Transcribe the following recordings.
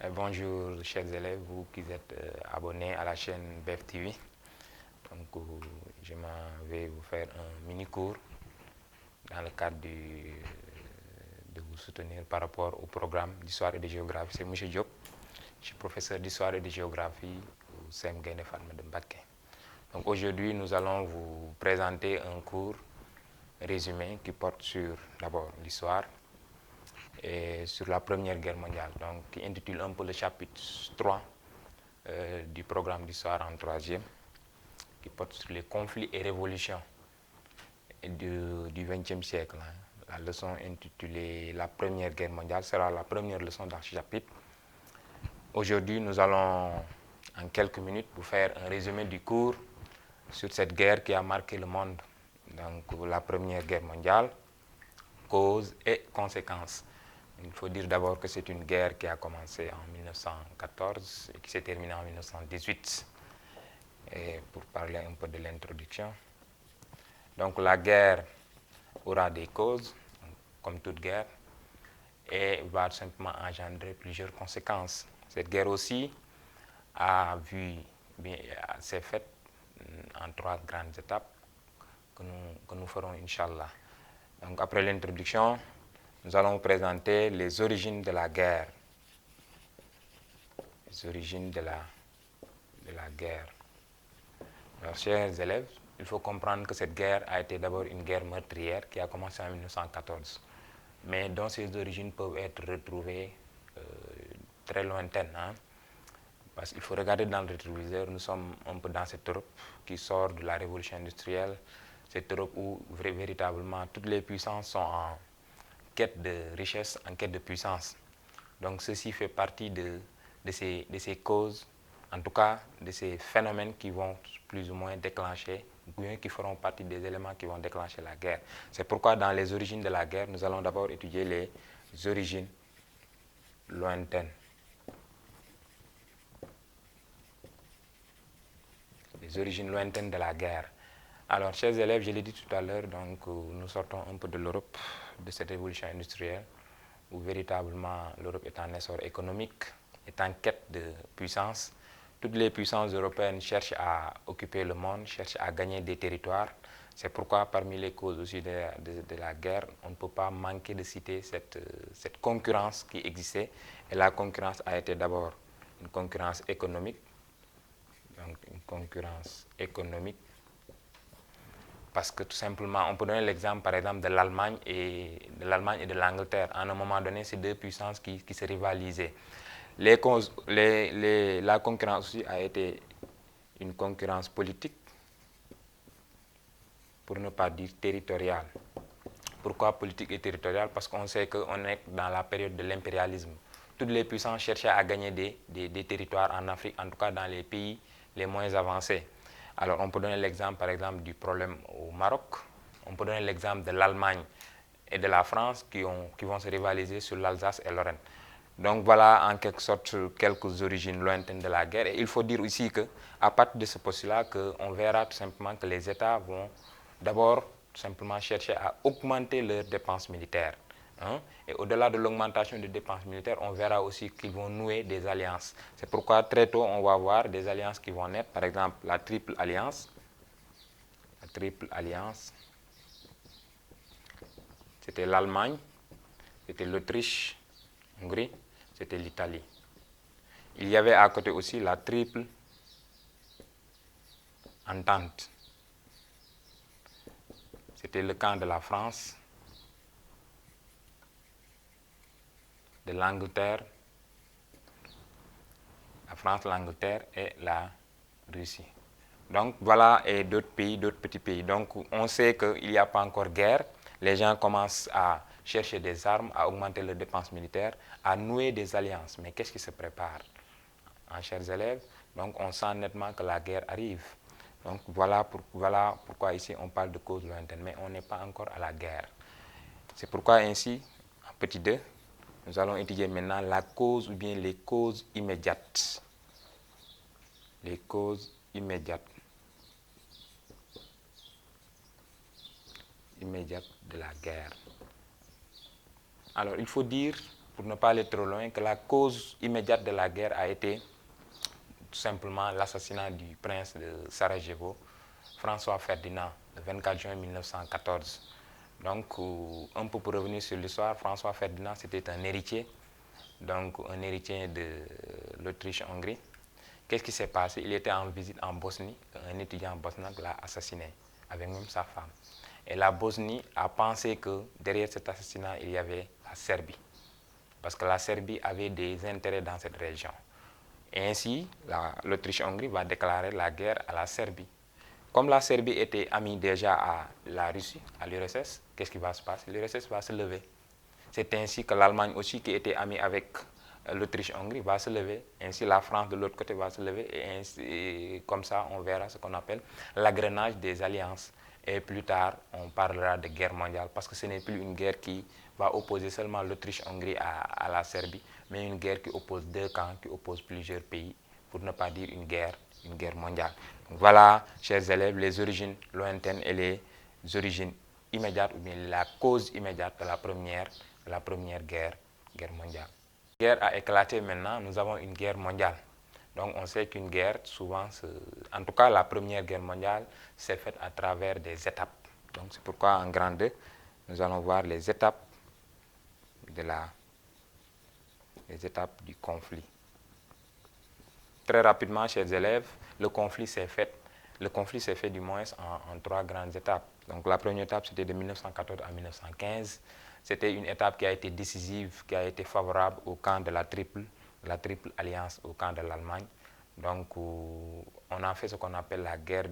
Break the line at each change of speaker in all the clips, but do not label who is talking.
Bonjour chers élèves, vous qui êtes abonnés à la chaîne BEF TV. Donc, je vais vous faire un mini cours dans le cadre de vous soutenir par rapport au programme d'histoire et de géographie. C'est M. Diop, je suis professeur d'histoire et de géographie au CEM Gaïndé Fatma de Mbacké. Donc aujourd'hui, nous allons vous présenter un cours résumé qui porte sur d'abord l'histoire et sur la Première Guerre mondiale, donc qui intitule un peu le chapitre 3 du programme d'histoire en troisième, qui porte sur les conflits et révolutions du XXe siècle. La leçon intitulée La Première Guerre mondiale sera la première leçon dans ce chapitre. Aujourd'hui, nous allons en quelques minutes vous faire un résumé du cours sur cette guerre qui a marqué le monde. Donc la Première Guerre mondiale, causes et conséquences. Il faut dire d'abord que c'est une guerre qui a commencé en 1914 et qui s'est terminée en 1918. Et pour parler un peu de l'introduction, donc la guerre aura des causes, comme toute guerre, et va simplement engendrer plusieurs conséquences. Cette guerre aussi s'est faite en trois grandes étapes que nous ferons, Inch'Allah. Donc après l'introduction, nous allons vous présenter les origines de la guerre. Les origines de la guerre. Alors, chers élèves, il faut comprendre que cette guerre a été d'abord une guerre meurtrière qui a commencé en 1914, mais dont ses origines peuvent être retrouvées très lointaines. Parce qu'il faut regarder dans le rétroviseur, nous sommes un peu dans cette Europe qui sort de la révolution industrielle, cette Europe où véritablement toutes les puissances sont en quête de richesse, en quête de puissance. Donc ceci fait partie de ces causes, en tout cas de ces phénomènes qui vont plus ou moins déclencher, ou bien qui feront partie des éléments qui vont déclencher la guerre. C'est pourquoi dans les origines de la guerre, nous allons d'abord étudier les origines lointaines. Les origines lointaines de la guerre. Alors, chers élèves, je l'ai dit tout à l'heure, donc nous sortons un peu de l'Europe, de cette révolution industrielle, où véritablement l'Europe est en essor économique, est en quête de puissance. Toutes les puissances européennes cherchent à occuper le monde, cherchent à gagner des territoires. C'est pourquoi parmi les causes aussi de la guerre, on ne peut pas manquer de citer cette concurrence qui existait. Et la concurrence a été d'abord une concurrence économique, donc une concurrence économique, parce que tout simplement, on peut donner l'exemple par exemple de l'Allemagne et de l'Angleterre. À un moment donné, c'est deux puissances qui se rivalisaient. La concurrence aussi a été une concurrence politique, pour ne pas dire territoriale. Pourquoi politique et territoriale? Parce qu'on sait qu'on est dans la période de l'impérialisme. Toutes les puissances cherchaient à gagner des territoires en Afrique, en tout cas dans les pays les moins avancés. Alors on peut donner l'exemple par exemple du problème au Maroc, on peut donner l'exemple de l'Allemagne et de la France qui vont se rivaliser sur l'Alsace et Lorraine. Donc voilà en quelque sorte quelques origines lointaines de la guerre. Et il faut dire aussi qu'à partir de ce postulat, on verra tout simplement que les États vont d'abord simplement chercher à augmenter leurs dépenses militaires. Et au-delà de l'augmentation des dépenses militaires, on verra aussi qu'ils vont nouer des alliances. C'est pourquoi très tôt, on va voir des alliances qui vont naître. Par exemple, la Triple Alliance. La Triple Alliance, c'était l'Allemagne, c'était l'Autriche, Hongrie, c'était l'Italie. Il y avait à côté aussi la Triple Entente. C'était le camp de la France, de l'Angleterre, la France, l'Angleterre et la Russie. Donc voilà, et d'autres pays, d'autres petits pays. Donc on sait qu'il n'y a pas encore guerre. Les gens commencent à chercher des armes, à augmenter leurs dépenses militaires, à nouer des alliances. Mais qu'est-ce qui se prépare, chers élèves? Donc on sent nettement que la guerre arrive. Donc voilà pourquoi ici on parle de causes lointaines, mais on n'est pas encore à la guerre. C'est pourquoi ainsi, en petit 2, nous allons étudier maintenant la cause ou bien les causes immédiates. Les causes immédiates de la guerre. Alors il faut dire, pour ne pas aller trop loin, que la cause immédiate de la guerre a été tout simplement l'assassinat du prince de Sarajevo, François Ferdinand, le 24 juin 1914. Donc, un peu pour revenir sur l'histoire, François Ferdinand, c'était un héritier, donc un héritier de l'Autriche-Hongrie. Qu'est-ce qui s'est passé? Il était en visite en Bosnie, un étudiant bosniaque l'a assassiné, avec même sa femme. Et la Bosnie a pensé que derrière cet assassinat, il y avait la Serbie, parce que la Serbie avait des intérêts dans cette région. Et ainsi, l'Autriche-Hongrie va déclarer la guerre à la Serbie. Comme la Serbie était amie déjà à la Russie, à l'URSS, qu'est-ce qui va se passer? L'URSS va se lever. C'est ainsi que l'Allemagne aussi, qui était amie avec l'Autriche-Hongrie, va se lever. Ainsi, la France de l'autre côté va se lever. Et comme ça, on verra ce qu'on appelle l'agrénage des alliances. Et plus tard, on parlera de guerre mondiale, parce que ce n'est plus une guerre qui va opposer seulement l'Autriche-Hongrie à la Serbie, mais une guerre qui oppose deux camps, qui oppose plusieurs pays, pour ne pas dire une guerre mondiale. Donc voilà, chers élèves, les origines lointaines et les origines immédiates, ou bien la cause immédiate de la première guerre mondiale. La guerre a éclaté maintenant, nous avons une guerre mondiale. Donc on sait qu'une guerre, souvent, en tout cas la première guerre mondiale, s'est faite à travers des étapes. Donc c'est pourquoi en grand 2, nous allons voir les étapes du conflit. Très rapidement, chers élèves, le conflit s'est fait du moins en trois grandes étapes. Donc la première étape, c'était de 1914 à 1915. C'était une étape qui a été décisive, qui a été favorable au camp de la triple alliance, au camp de l'Allemagne. Donc on a fait ce qu'on appelle la guerre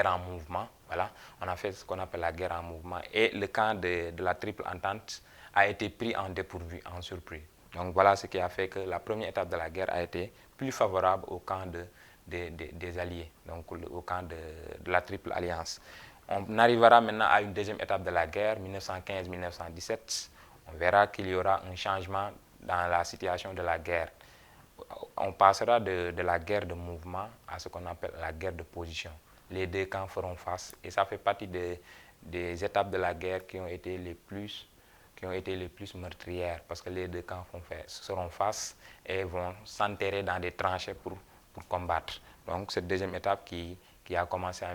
en mouvement. Voilà, on a fait ce qu'on appelle la guerre en mouvement. Et le camp de la triple entente a été pris en dépourvu, en surprise. Donc voilà ce qui a fait que la première étape de la guerre a été plus favorable au camp des Alliés, donc au camp de la triple alliance. On arrivera maintenant à une deuxième étape de la guerre, 1915-1917. On verra qu'il y aura un changement dans la situation de la guerre. On passera de la guerre de mouvement à ce qu'on appelle la guerre de position. Les deux camps feront face, et ça fait partie des étapes de la guerre qui ont été les plus meurtrières, parce que les deux camps seront face et vont s'enterrer dans des tranchées pour combattre. Donc cette deuxième étape qui a commencé en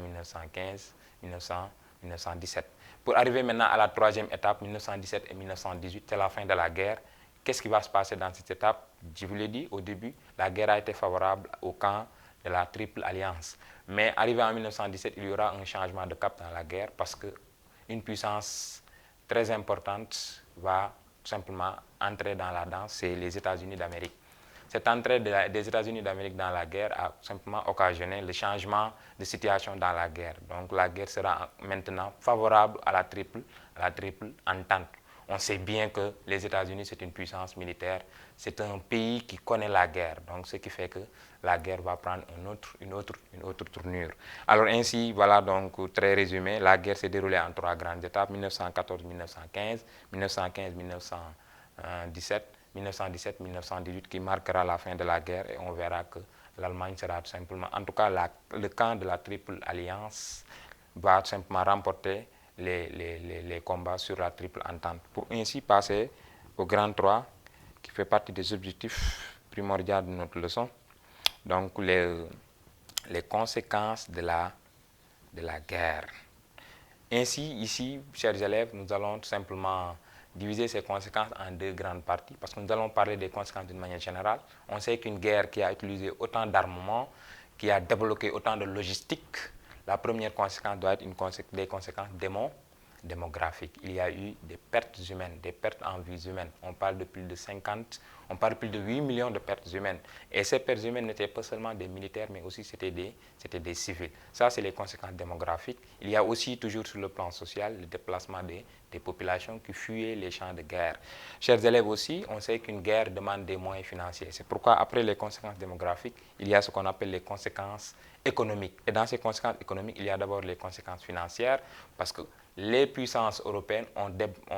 1915-1917. Pour arriver maintenant à la troisième étape, 1917 et 1918, c'est la fin de la guerre. Qu'est-ce qui va se passer dans cette étape? Je vous l'ai dit au début, la guerre a été favorable au camp de la triple alliance. Mais arrivé en 1917, il y aura un changement de cap dans la guerre, parce qu'une puissance très importante va tout simplement entrer dans la danse, c'est les États-Unis d'Amérique. Cette entrée des États-Unis d'Amérique dans la guerre a simplement occasionné le changement de situation dans la guerre. Donc la guerre sera maintenant favorable à la triple entente. On sait bien que les États-Unis, c'est une puissance militaire, c'est un pays qui connaît la guerre. Donc ce qui fait que la guerre va prendre une autre tournure. Alors ainsi, voilà donc très résumé, la guerre s'est déroulée en trois grandes étapes, 1914-1915, 1915-1917, 1917-1918, qui marquera la fin de la guerre, et on verra que l'Allemagne sera tout simplement, en tout cas le camp de la triple alliance va tout simplement remporter les combats sur la triple entente. Pour ainsi passer au grand 3, qui fait partie des objectifs primordiaux de notre leçon, donc les conséquences de la guerre. Ainsi, ici, chers élèves, nous allons tout simplement diviser ces conséquences en deux grandes parties, parce que nous allons parler des conséquences d'une manière générale. On sait qu'une guerre qui a utilisé autant d'armement, qui a débloqué autant de logistique, la première conséquence doit être des conséquences démographiques. Il y a eu des pertes humaines, des pertes en vies humaines. On parle de plus de 8 millions de pertes humaines. Et ces pertes humaines n'étaient pas seulement des militaires, mais aussi c'était des civils. Ça, c'est les conséquences démographiques. Il y a aussi, toujours sur le plan social, le déplacement des populations qui fuyaient les champs de guerre. Chers élèves aussi, on sait qu'une guerre demande des moyens financiers. C'est pourquoi, après les conséquences démographiques, il y a ce qu'on appelle les conséquences économiques. Et dans ces conséquences économiques, il y a d'abord les conséquences financières, parce que les puissances européennes ont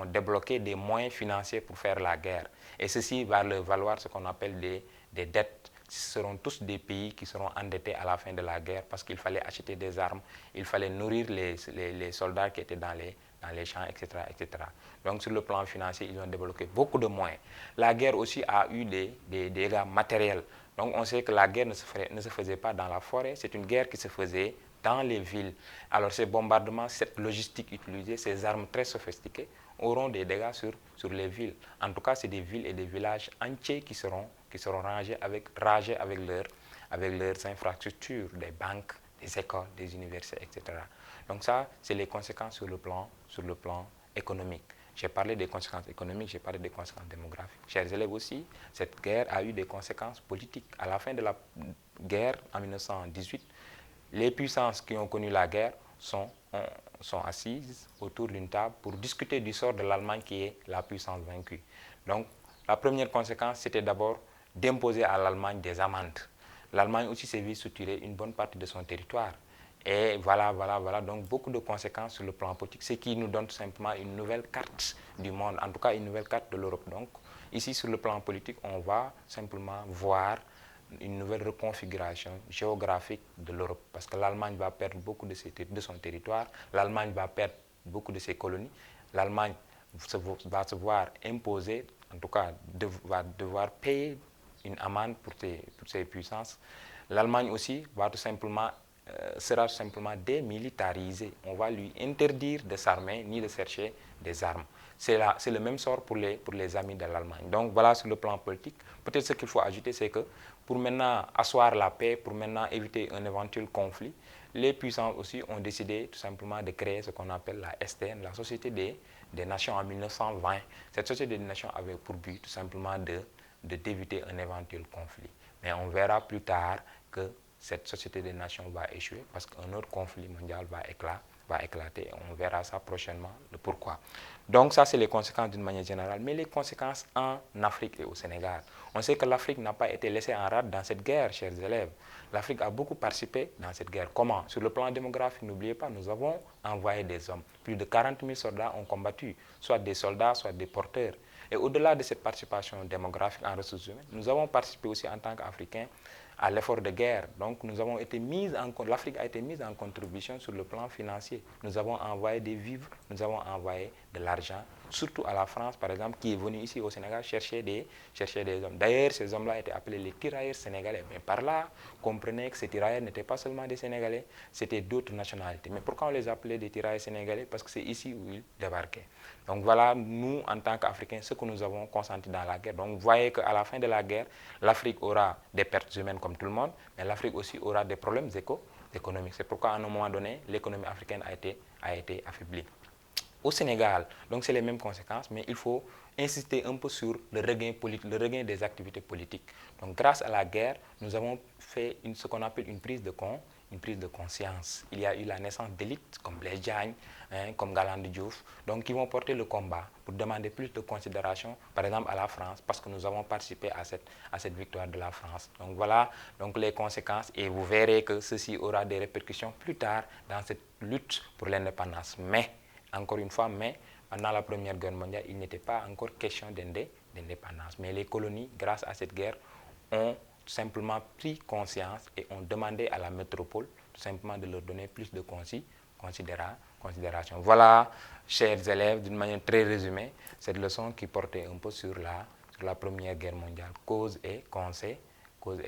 débloqué des moyens financiers pour faire la guerre. Et ceci va leur valoir ce qu'on appelle des dettes ce seront tous des pays qui seront endettés à la fin de la guerre parce qu'il fallait acheter des armes, il fallait nourrir les soldats qui étaient dans les champs, etc., etc. Donc sur le plan financier, ils ont débloqué beaucoup de moyens. La guerre aussi a eu des dégâts matériels. Donc on sait que la guerre ne se faisait pas dans la forêt, c'est une guerre qui se faisait dans les villes. Alors ces bombardements, cette logistique utilisée, ces armes très sophistiquées auront des dégâts sur les villes. En tout cas, c'est des villes et des villages entiers qui seront ragés avec leurs infrastructures, des banques, des écoles, des universités, etc. Donc ça, c'est les conséquences sur le plan économique. J'ai parlé des conséquences économiques, j'ai parlé des conséquences démographiques. Chers élèves aussi, cette guerre a eu des conséquences politiques. À la fin de la guerre, en 1918, les puissances qui ont connu la guerre sont assises autour d'une table pour discuter du sort de l'Allemagne qui est la puissance vaincue. Donc, la première conséquence, c'était d'abord d'imposer à l'Allemagne des amendes. L'Allemagne aussi s'est vue soutirer une bonne partie de son territoire. Et voilà, donc beaucoup de conséquences sur le plan politique, ce qui nous donne tout simplement une nouvelle carte du monde, en tout cas une nouvelle carte de l'Europe. Donc, ici, sur le plan politique, on va simplement voir une nouvelle reconfiguration géographique de l'Europe, parce que l'Allemagne va perdre beaucoup de son territoire, l'Allemagne va perdre beaucoup de ses colonies, l'Allemagne va se voir imposer, en tout cas va devoir payer une amende pour ces puissances. L'Allemagne aussi va sera tout simplement démilitarisée. On va lui interdire de s'armer ni de chercher des armes. C'est le même sort pour les amis de l'Allemagne. Donc voilà sur le plan politique. Peut-être ce qu'il faut ajouter, c'est que pour maintenant asseoir la paix, pour maintenant éviter un éventuel conflit, les puissances aussi ont décidé tout simplement de créer ce qu'on appelle la STN, la Société des Nations en 1920. Cette Société des Nations avait pour but tout simplement d'éviter un éventuel conflit. Mais on verra plus tard que cette Société des Nations va échouer parce qu'un autre conflit mondial va éclater. On verra ça prochainement, le pourquoi. Donc ça, c'est les conséquences d'une manière générale. Mais les conséquences en Afrique et au Sénégal. On sait que l'Afrique n'a pas été laissée en rade dans cette guerre, chers élèves. L'Afrique a beaucoup participé dans cette guerre. Comment? Sur le plan démographique, n'oubliez pas, nous avons envoyé des hommes. Plus de 40 000 soldats ont combattu, soit des soldats, soit des porteurs. Et au-delà de cette participation démographique en ressources humaines, nous avons participé aussi en tant qu'Africains à l'effort de guerre. Donc l'Afrique a été mise en contribution sur le plan financier. Nous avons envoyé des vivres, nous avons envoyé de l'argent, surtout à la France, par exemple, qui est venue ici au Sénégal chercher des hommes. D'ailleurs, ces hommes-là étaient appelés les tirailleurs sénégalais. Mais par là, comprenez que ces tirailleurs n'étaient pas seulement des Sénégalais, c'était d'autres nationalités. Mais pourquoi on les appelait des tirailleurs sénégalais? Parce que c'est ici où ils débarquaient. Donc voilà, nous, en tant qu'Africains, ce que nous avons consenti dans la guerre. Donc vous voyez qu'à la fin de la guerre, l'Afrique aura des pertes humaines comme tout le monde, mais l'Afrique aussi aura des problèmes économiques. C'est pourquoi à un moment donné, l'économie africaine a été affaiblie. Au Sénégal, donc c'est les mêmes conséquences, mais il faut insister un peu sur le regain des activités politiques. Donc grâce à la guerre, nous avons fait ce qu'on appelle une prise de conscience. Il y a eu la naissance d'élites comme Blaise Diagne, comme Galandou Diouf, donc qui vont porter le combat pour demander plus de considération, par exemple à la France, parce que nous avons participé à cette victoire de la France. Donc voilà donc les conséquences, et vous verrez que ceci aura des répercussions plus tard dans cette lutte pour l'indépendance. Mais encore une fois, pendant la Première Guerre mondiale, il n'était pas encore question d'indépendance. Mais les colonies, grâce à cette guerre, ont simplement pris conscience et ont demandé à la métropole tout simplement de leur donner plus de considération. Voilà, chers élèves, d'une manière très résumée, cette leçon qui portait un peu sur la Première Guerre mondiale, causes et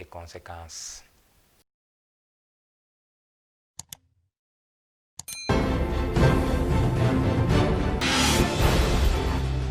conséquences.